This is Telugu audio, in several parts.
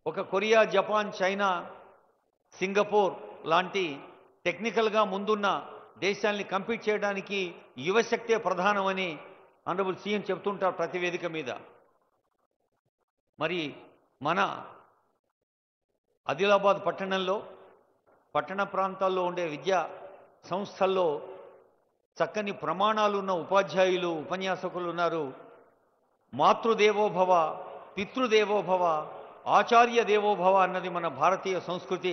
ఒక కొరియా, జపాన్, చైనా, సింగపూర్ లాంటి టెక్నికల్గా ముందున్న దేశాల్ని కంపీట్ చేయడానికి యువశక్తే ప్రధానమని ఆనరబుల్ సీఎం చెప్తుంటారు ప్రతి వేదిక మీద. మరి మన ఆదిలాబాద్ పట్టణంలో, పట్టణ ప్రాంతాల్లో ఉండే విద్యా సంస్థల్లో చక్కని ప్రమాణాలు ఉన్న ఉపాధ్యాయులు, ఉపన్యాసకులు ఉన్నారు. మాతృదేవోభవ, పితృదేవోభవ, ఆచార్య దేవోభవ అన్నది మన భారతీయ సంస్కృతి.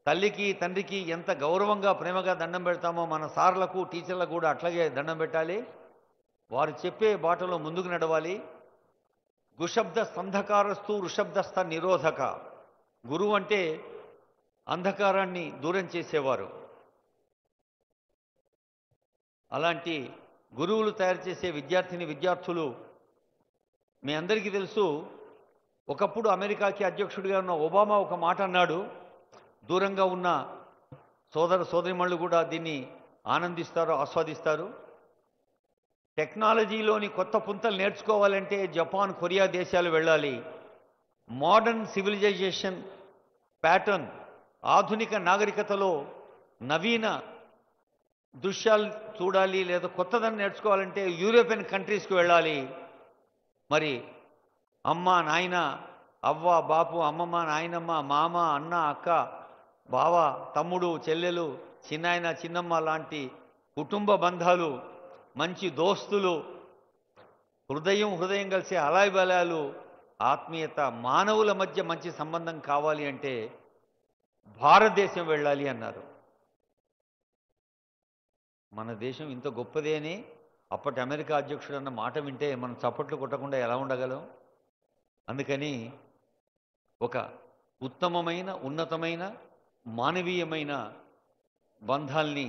తల్లికి తండ్రికి ఎంత గౌరవంగా ప్రేమగా దండం పెడతామో మన సార్లకు టీచర్లకు కూడా అట్లాగే దండం పెట్టాలి. వారు చెప్పే బాటలో ముందుకు నడవాలి. గుషబ్ద స్తంధకారస్తు ఋషబ్దస్థ నిరోధక. గురువు అంటే అంధకారాన్ని దూరం చేసేవారు. అలాంటి గురువులు తయారు చేసే విద్యార్థులు మీ అందరికీ తెలుసు. ఒకప్పుడు అమెరికాకి అధ్యక్షుడిగా ఉన్న ఒబామా ఒక మాట అన్నాడు. దూరంగా ఉన్న సోదరిమణులు కూడా దీన్ని ఆనందిస్తారు, ఆస్వాదిస్తారు. టెక్నాలజీలోని కొత్త పుంతలు నేర్చుకోవాలంటే జపాన్, కొరియా దేశాలు వెళ్ళాలి. మోడర్న్ సివిలైజేషన్ ప్యాటర్న్, ఆధునిక నాగరికతలో నవీన దృశ్యాలు చూడాలి లేదా కొత్తదాన్ని నేర్చుకోవాలంటే యూరోపియన్ కంట్రీస్కి వెళ్ళాలి. మరి అమ్మ, నాయన, అవ్వ, బాపు, అమ్మమ్మ, నాయనమ్మ, మామ, అన్న, అక్క, బావ, తమ్ముడు, చెల్లెలు, చిన్నాయన, చిన్నమ్మ లాంటి కుటుంబ బంధాలు, మంచి దోస్తులు, హృదయం కలిసే అలాయి బలాలు, ఆత్మీయత, మానవుల మధ్య మంచి సంబంధం కావాలి అంటే భారతదేశం వెళ్ళాలి అన్నారు. మన దేశం ఇంత గొప్పదే అని అప్పటి అమెరికా అధ్యక్షుడు అన్న మాట వింటే మనం చప్పట్లు కొట్టకుండా ఎలా ఉండగలం? అందుకని ఒక ఉత్తమమైన, ఉన్నతమైన, మానవీయమైన బంధాల్ని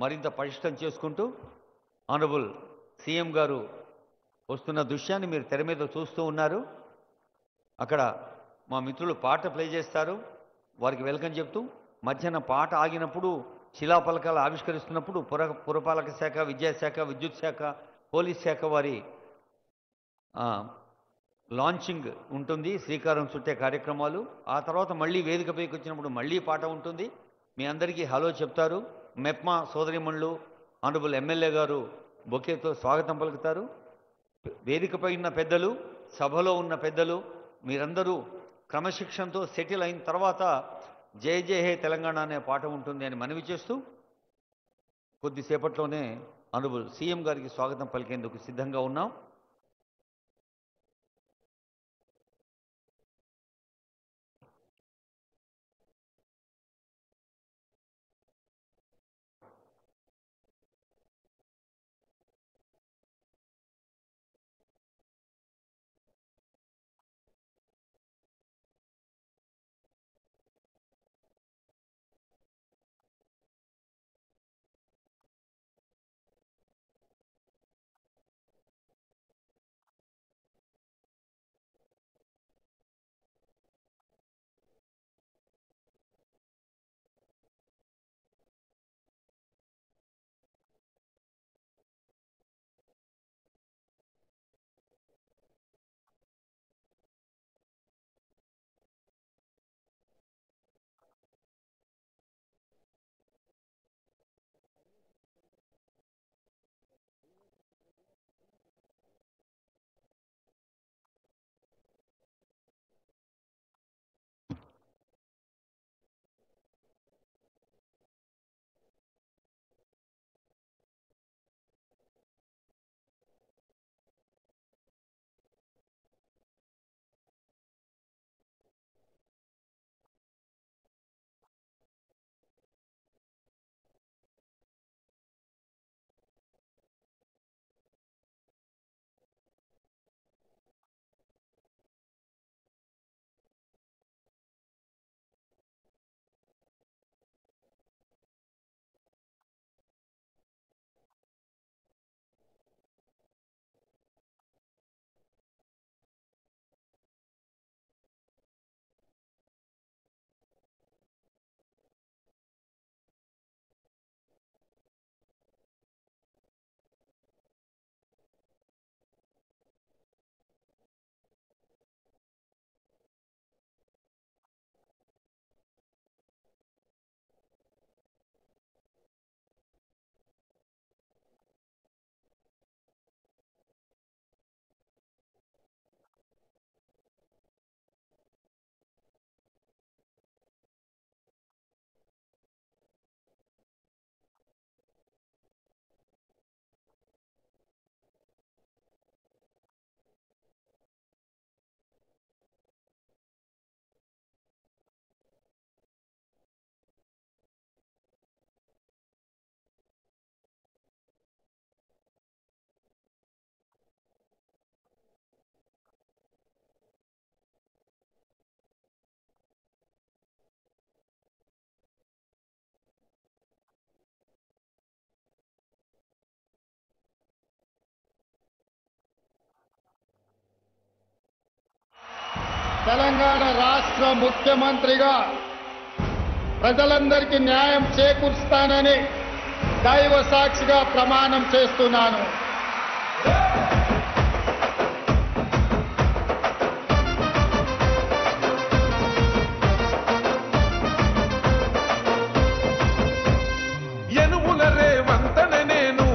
మరింత పటిష్టం చేసుకుంటూ ఆనరబుల్ సీఎం గారు వస్తున్న దృశ్యాన్ని మీరు తెర మీద చూస్తూ ఉన్నారు. అక్కడ మా మిత్రులు పాట ప్లే చేస్తారు. వారికి వెల్కమ్ చెప్తూ మధ్యాహ్నం పాట ఆగినప్పుడు శిలాఫలకాలు ఆవిష్కరిస్తున్నప్పుడు పురపాలక శాఖ, విద్యాశాఖ, విద్యుత్ శాఖ, పోలీస్ శాఖ వారి లాంచింగ్ ఉంటుంది, శ్రీకారం చుట్టే కార్యక్రమాలు. ఆ తర్వాత మళ్ళీ వేదికపైకి వచ్చినప్పుడు మళ్ళీ పాట ఉంటుంది. మీ అందరికీ హలో చెప్తారు. మెప్మా సోదరిమణులు, ఆనరబుల్ ఎమ్మెల్యే గారు బొకేతో స్వాగతం పలుకుతారు. వేదికపై ఉన్న పెద్దలు, సభలో ఉన్న పెద్దలు మీరందరూ క్రమశిక్షణతో సెటిల్ అయిన తర్వాత జయ జయ హే తెలంగాణ అనే పాట ఉంటుంది అని మనవి చేస్తూ కొద్దిసేపట్లోనే ఆనరబుల్ సీఎం గారికి స్వాగతం పలికేందుకు సిద్ధంగా ఉన్నాం. రాష్ట్ర ముఖ్యమంత్రిగా ప్రజలందరికీ న్యాయం చేకూరుస్తానని దైవ సాక్షిగా ప్రమాణం చేస్తున్నాను. ఎనుముల రేవంతనే నేను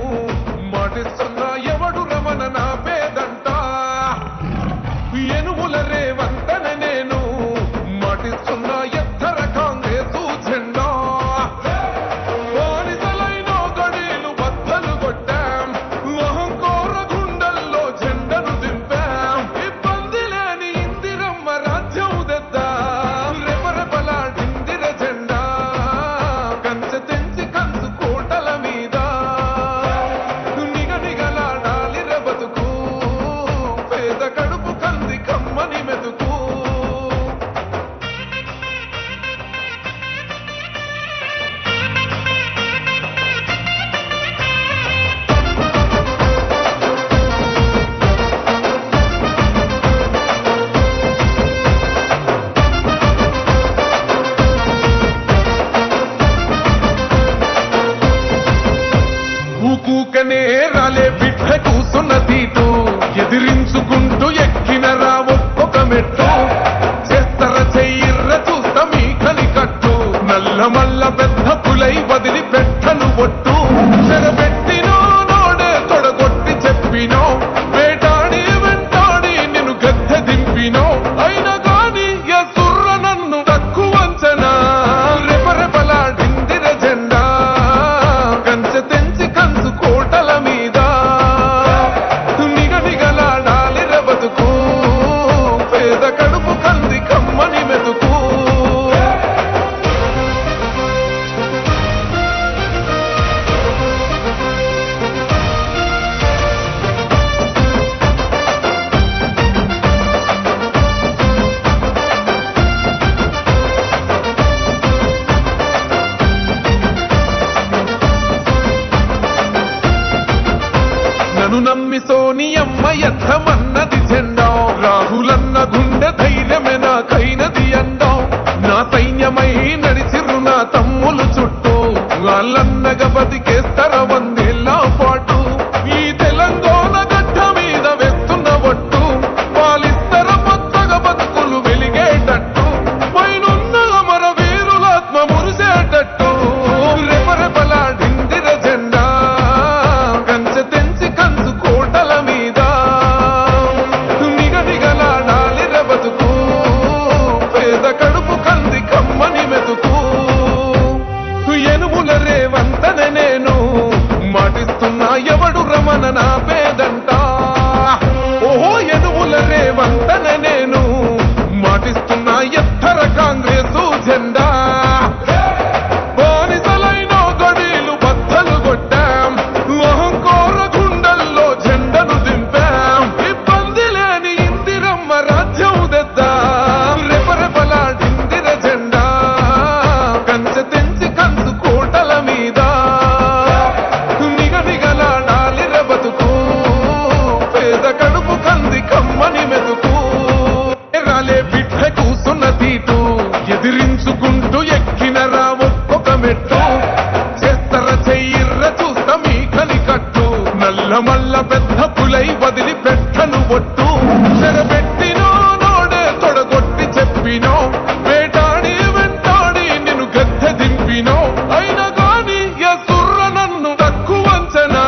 మాటిస్తున్నా ఎవడు రమణ నా పేదంట. ఎనుముల రేవంతనే నేను మాటిస్తున్నా ఎత్తర కాంగ్రెసు జెండా. బానిసలైన గడీలు బద్దలు కొట్టాం, అహంకోర గుండెల్లో జెండను దింపాం. ఇబ్బంది లేని ఇందిరమ్మ రాజ్యం తెద్దాం, రెపరెపలాడిందిర జెండా. కంచె తెంచి కంచు కోటల మీద నిగనిగలాడాలి బతుకు, పేద కడుపు కంది కమ్మని మెతుకు. ఊకూకనే రాలే బిడ్డ కూసున్న సీటు, ఎదిరించుకుంటూ ఎక్కినరా ఒక్కొక్క మెట్టు. చేస్తర చెయ్యిర్ర చూస్తా మీ కని కట్టు, నల్ల మల్ల పెద్ద పులై వదిలి పెట్టను ఒట్టు. చెరబెట్టినో నోడే తొడగొట్టి చెప్పినో, వేటాడి వెంటాడి నిన్ను గద్దె దింపినో. అయినా గాని ఎసుర్ర నన్ను తక్కువంచనా, రెపరెపలాడిందిర జెండా. కంచె తెంచి కంచు కోటల మీద నిగనిగలాడాలి బతుకు, పేద కడుపు కంది కమ్మని మెతుకు. నన్ను నమ్మి సోనియమ్మ ఎత్తమన్నది జెండా, రాహులన్న గుండె ధైర్యమే నాకైనది అండం. నా సైన్యమై నడిచిర్రు నా తమ్ములు చుట్టూ, వాళ్ళన్నగా బతికేస్తర వందేళ్ల పాటు. ఈ తెలంగాణ గడ్డ మీద వేస్తున్న ఒట్టు, పాలిస్తర కొత్తగా బతుకులు వెలిగేటట్టు. పైనున్న అమర వీరులాత్మ మురిసేటట్టు, రెపరెపలాడిందిర జెండా. కంచె తెంచి కంచు కోటల మీద నిగనిగలాడాలి బతుకు, పేద కడుపు కంది కమ్మని మెతుకు. ఎనుముల రేవంతనే నేను మాటిస్తున్నా ఎవడు రమణ నా పేదంట. ఓహో ఎనుముల రేవంతనే నేను మాటిస్తున్నా ఎత్తర కాంగ్రెసు జెండా. బానిసలైన గడీలు బద్దలు కొట్టాం, అహంకోర గుండెల్లో జెండను దింపాం. ఇబ్బంది లేని ఇందిరమ్మ రాజ్యం తెద్దాం, రెపరెపలాడిందిర జెండా. కంచె తెంచి కంచు కోటల మీద నిగనిగలాడాలి బతుకు, పేద కడుపు కంది కమ్మని మెతుకు. రాలే బిడ్డ కూసున్న సీటు, ఎదిరించుకుంటూ ఎక్కినరా ఒక్కొక్క మెట్టు. చేస్తర చెయ్యిర్ర చూస్తా మీ కని కట్టు, నల్ల మల్ల పెద్ద పులై వదిలి పెట్టను ఒట్టు. చెరబెట్టినో నోడే తొడగొట్టి చెప్పినో, వేటాడి వెంటాడి నిన్ను గద్దె దింపినో. అయినా గాని ఎసుర్ర నన్ను తక్కువంచనా,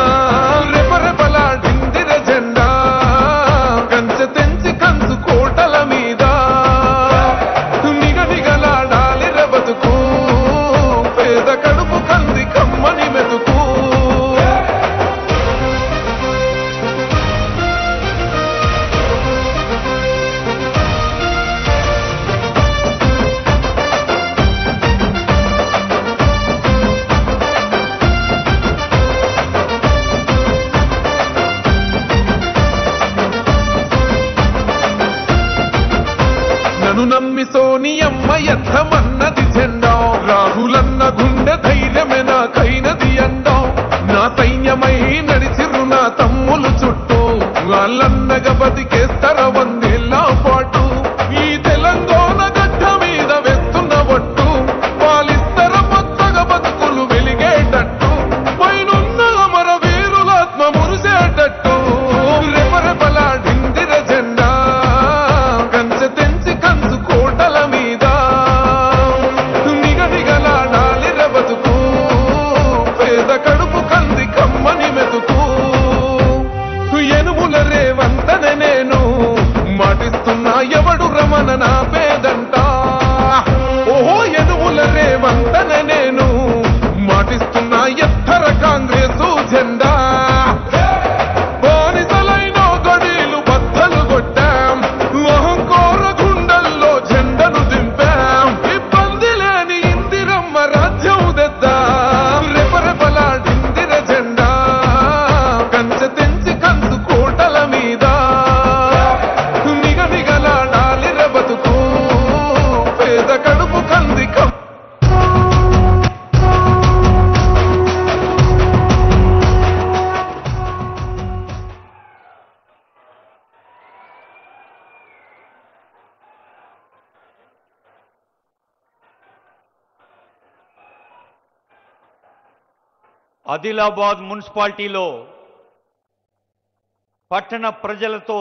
రెపరెపలాడిందిర జెండా. కంచె తెంచి కంచు కోటల మీద నిగనిగలాడాలి బతుకు, పేద కడుపు కంది కమ్మని మెతుకు. నన్ను నమ్మి సోనియమ్మ ఎత్తమన్నది జెండా, రాహులన్న గుండె ధైర్యమే నాకైనది అండం. నా సైన్యమై నడిచిర్రు నా తమ్ములు చుట్టూ, వాళ్ళన్నగా బతికేస్తర వందేళ్ల పాటు. ఈ తెలంగాణ ఆదిలాబాద్ మున్సిపాలిటీలో పట్టణ ప్రజలతో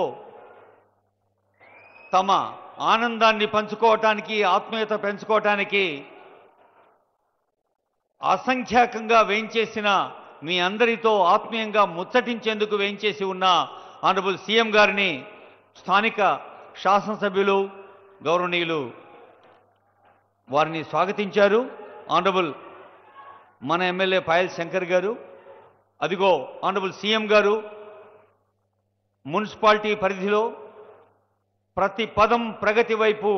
తమ ఆనందాన్ని పంచుకోవటానికి, ఆత్మీయత పెంచుకోవటానికి అసంఖ్యాకంగా వేయించేసిన మీ అందరితో ఆత్మీయంగా ముచ్చటించేందుకు వేయించేసి ఉన్న ఆనరబుల్ సీఎం గారిని స్థానిక శాసనసభ్యులు గౌరవనీయులు వారిని స్వాగతించారు. ఆనరబుల్ మన ఎమ్మెల్యే పాయల్ శంకర్ గారు, అదిగో ఆనరబుల్ సీఎం గారు మున్సిపాలిటీ పరిధిలో ప్రతి పదం ప్రగతి వైపు